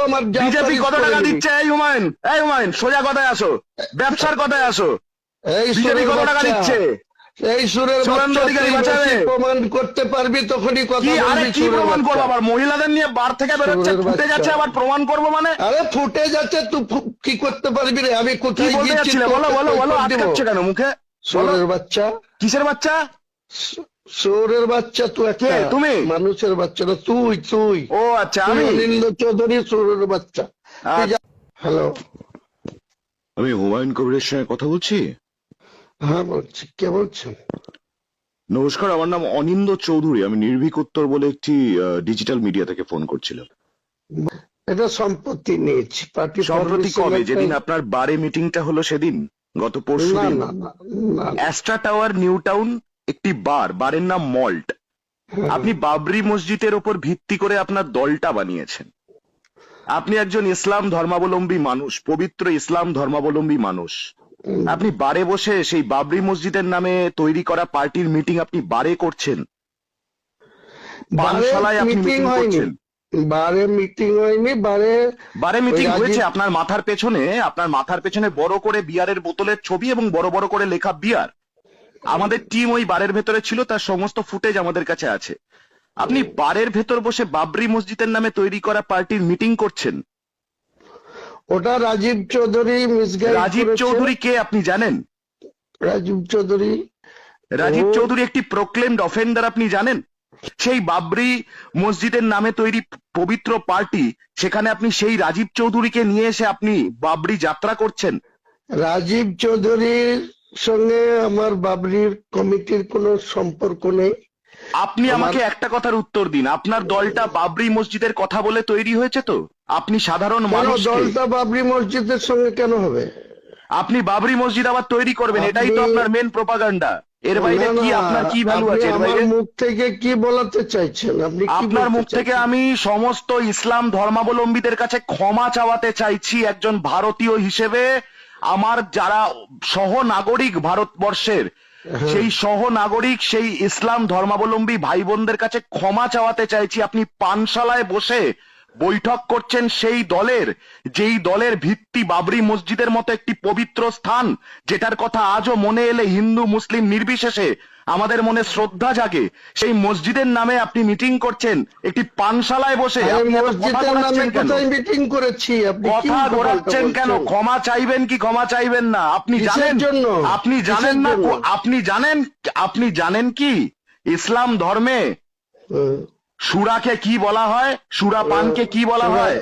আমার বিজেপি কত টাকা দিচ্ছে? এই হুমায়ুন সোজা কথায় আসো, ব্যবসার কথায় আসো। বিজেপি কত টাকা দিচ্ছে? এই সুরের প্রমাণ করতে পারবি তখনই কথা বলবি। কি প্রমাণ করবো? আবার মহিলাদের নিয়ে বার থেকে বেরোচ্ছে, ফুটে যাচ্ছে, আবার প্রমাণ করবো মানে? আরে ফুটে যাচ্ছে, তুই কি করতে পারবি রে? আমি কোথায় গিয়েছি? বলো বলো বলো, আটকাচ্ছে কেন মুখে? সুরের বাচ্চা। কিসের বাচ্চা? সুরের বাচ্চা। তুই একটা তুমি মানুষের বাচ্চা না, তুই। ও আচ্ছা, আমি অনিন্দ চৌধুরী সুরের বাচ্চা। হ্যালো, আমি হুমায়ুন কবিরের সঙ্গে কথা বলছি? হ্যাঁ বলছি, কে বলছেন? নমস্কার, আমার নাম অনিন্দ চৌধুরী। আমি নির্ভীক উত্তর বলে একটি ডিজিটাল মিডিয়া থেকে ফোন করছিলাম। এটা সম্পত্তি নিয়েছি। সম্প্রতি কবে? যেদিন আপনার বারে মিটিংটা হলো সেদিন, গত পরশুদিন। অ্যাস্ট্রা টাওয়ার, নিউ টাউন, একটি বারের নাম মল্ট। আপনি বাবরি মসজিদের ওপর ভিত্তি করে আপনার দলটা বানিয়েছেন। আপনি একজন ইসলাম ধর্মাবলম্বী মানুষ, পবিত্র ইসলাম ধর্মাবলম্বী মানুষ। আপনি বারে বসে সেই বাবরি মসজিদের নামে তৈরি করা পার্টির মিটিং আপনি বারে করছেন। পানশালায় আপনি মিটিং করছেন। বারে মিটিং হয়নি। বারে মিটিং হয়েছে। আপনার মাথার পেছনে বড় করে বিয়ারের বোতলের ছবি এবং বড় বড় করে লেখা বিয়ার। আমাদের টিম ওই বারের ভেতরে ছিল, তার সমস্ত ফুটেজ আমাদের কাছে আছে। আপনি বারের ভেতর বসে বাবরি মসজিদের নামে তৈরি করা পার্টির মিটিং করছেন। ওটা রাজীব চৌধুরী মিসগাইড। রাজীব চৌধুরী কে আপনি জানেন? রাজীব চৌধুরী একটি প্রোক্লেমড অফেন্ডার, আপনি জানেন? সেই বাবরি মসজিদের নামে তৈরি পবিত্র পার্টি, সেখানে আপনি সেই রাজীব চৌধুরীকে নিয়ে এসে আপনি বাবরি যাত্রা করছেন। রাজীব চৌধুরীর সঙ্গে আমার বাবরির কমিটির কোনো সম্পর্ক নেই। আপনি আমাকে একটা কথার উত্তর দিন, আপনার দলটা বাবরি মসজিদের কথা বলে তৈরি হয়েছে তো? আপনি সাধারণ মানুষ। দলটা বাবরি মসজিদের সঙ্গে কেন হবে? আপনি বাবরি মসজিদ আবার তৈরি করবেন, এটাই তো আপনার মেন প্রোপাগান্ডা। এর বাইরে কি আপনার কি ভ্যালু আছে? এর বাইরে মুখ থেকে কি বলাতে চাইছেন আপনি? আপনার মুখ থেকে আমি সমস্ত ইসলাম ধর্মাবলম্বীদের কাছে ক্ষমা চাওয়াতে চাইছি একজন ভারতীয় হিসেবে। আমার যারা সহনাগরিক ভারতবর্ষের, সেই সহনাগরিক, সেই ইসলাম ধর্মাবলম্বী ভাই বোনদের কাছে ক্ষমা চাওয়াতে চাইছি। আপনি পানশালায় বসে বৈঠক করছেন সেই দলের, যেই দলের ভিত্তি বাবরি মসজিদের মতো একটি পবিত্র স্থান, যেটার কথা আজও মনে এলে হিন্দু মুসলিম নির্বিশেষে আমাদের মনে শ্রদ্ধা জাগে। সেই মসজিদের নামে আপনি মিটিং করছেন একটি পানশালায় বসে। মিটিং করেছি, কথা ঘোরাচ্ছেন কেন? ক্ষমা চাইবেন কি ক্ষমা চাইবেন না? আপনি জানেন? আপনি জানেন না? আপনি জানেন কি ইসলাম ধর্মে সুরাকে কি বলা হয়? সুরা পানকে কি বলা হয়?